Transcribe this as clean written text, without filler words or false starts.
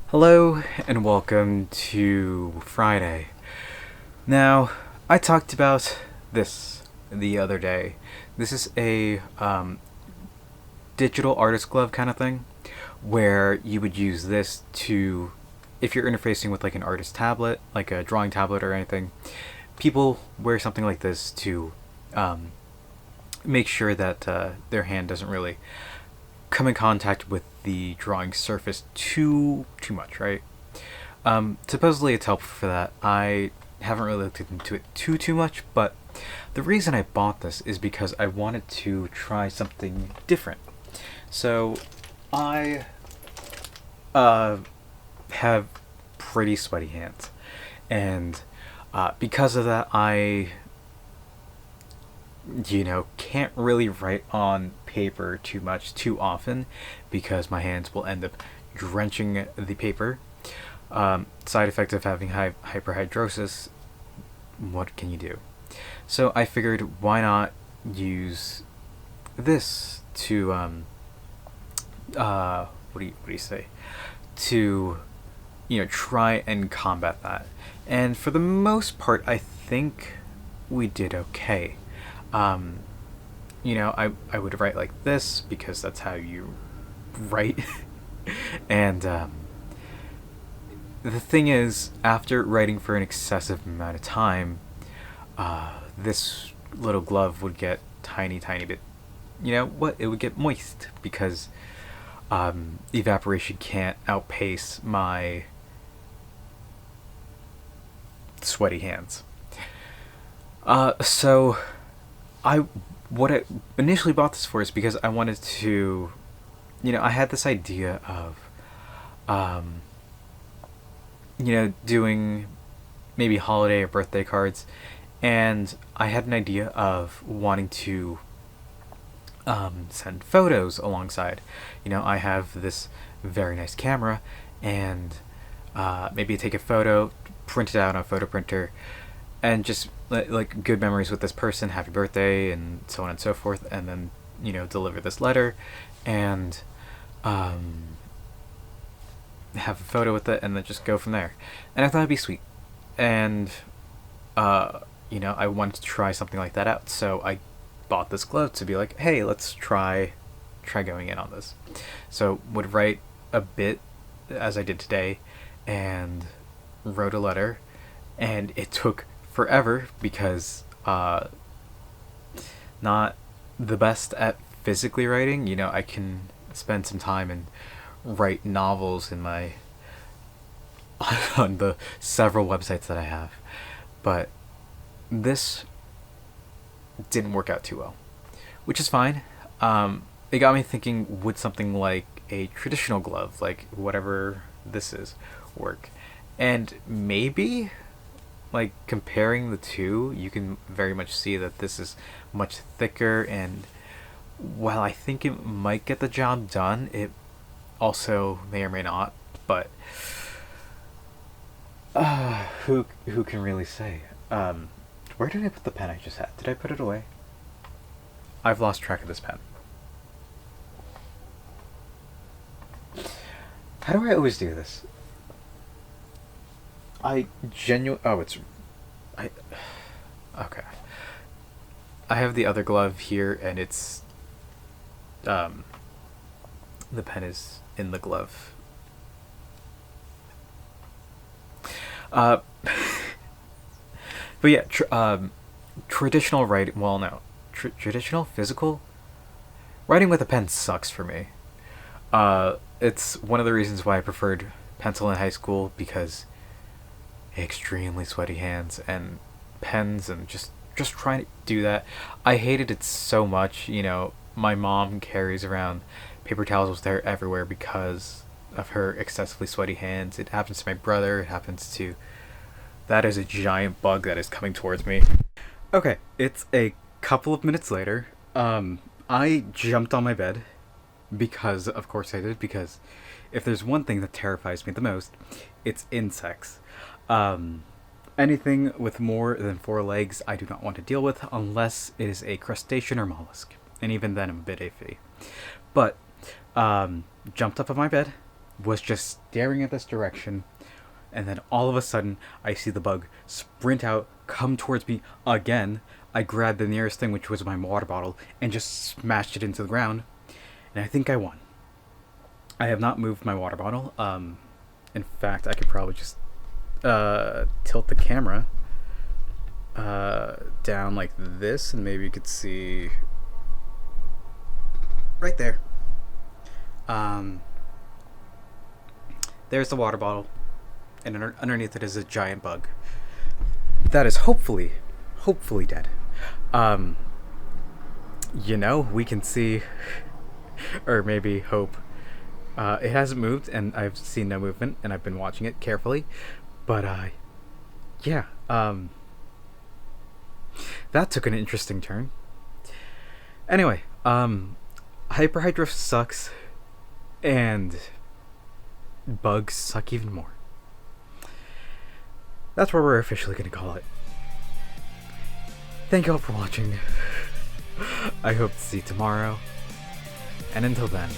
Hello and welcome to Friday. Now, I talked about this the other day. This is a digital artist glove kind of thing where you would use this to, if you're interfacing with like an artist tablet, like a drawing tablet or anything, people wear something like this to make sure that their hand doesn't really come in contact with the drawing surface too much, right? Supposedly it's helpful for that. I haven't really looked into it too much, but the reason I bought this is because I wanted to try something different. So I have pretty sweaty hands, and because of that, I can't really write on paper too much too often because my hands will end up drenching the paper. Side effect of having hyperhidrosis, what can you do? So I figured, why not use this to, what do you say? To, try and combat that. And for the most part, I think we did okay. I would write like this because that's how you write. And the thing is, after writing for an excessive amount of time, this little glove would get tiny bit, it would get moist because evaporation can't outpace my sweaty hands. So what I initially bought this for is because I wanted to, I had this idea of, doing maybe holiday or birthday cards, and I had an idea of wanting to send photos alongside. I have this very nice camera, and maybe take a photo, print it out on a photo printer, and just like good memories with this person, happy birthday, and so on and so forth, and then deliver this letter, and have a photo with it, and then just go from there. And I thought it'd be sweet, and I wanted to try something like that out, so I bought this glove to be like, hey, let's try going in on this. So would write a bit as I did today, and wrote a letter, and it took forever because not the best at physically writing. I can spend some time and write novels in my on the several websites that I have, but this didn't work out too well, which is fine. It got me thinking, would something like a traditional glove, like whatever this is, work? And maybe, like, comparing the two, you can very much see that this is much thicker, and while I think it might get the job done, it also may or may not. But who can really say? Where did I put the pen I just had? Did I put it away? I've lost track of this pen. How do I always do this? I genuinely... Oh, it's... Okay. I have the other glove here, and it's... The pen is in the glove. But yeah, traditional writing... Well, no. Traditional physical writing with a pen sucks for me. It's one of the reasons why I preferred pencil in high school, because extremely sweaty hands and pens, and just trying to do that, I hated it so much. My mom carries around paper towels with her everywhere because of her excessively sweaty hands. It happens to my brother. It happens to... That is a giant bug that is coming towards me. Okay, it's a couple of minutes later. I jumped on my bed because, of course I did, because if there's one thing that terrifies me the most, it's insects. Anything with more than 4 legs I do not want to deal with unless it is a crustacean or mollusk. And even then I'm a bit iffy. But jumped up on my bed, was just staring at this direction, and then all of a sudden, I see the bug sprint out, come towards me again. I grabbed the nearest thing, which was my water bottle, and just smashed it into the ground, and I think I won. I have not moved my water bottle. In fact, I could probably just tilt the camera down like this, and maybe you could see right there. There's the water bottle, and underneath it is a giant bug that is hopefully dead. We can see, or maybe hope. It hasn't moved, and I've seen no movement, and I've been watching it carefully. But, yeah, that took an interesting turn. Anyway, Hyperhidrosis sucks, and bugs suck even more. That's what we're officially going to call it. Thank you all for watching. I hope to see you tomorrow. And until then...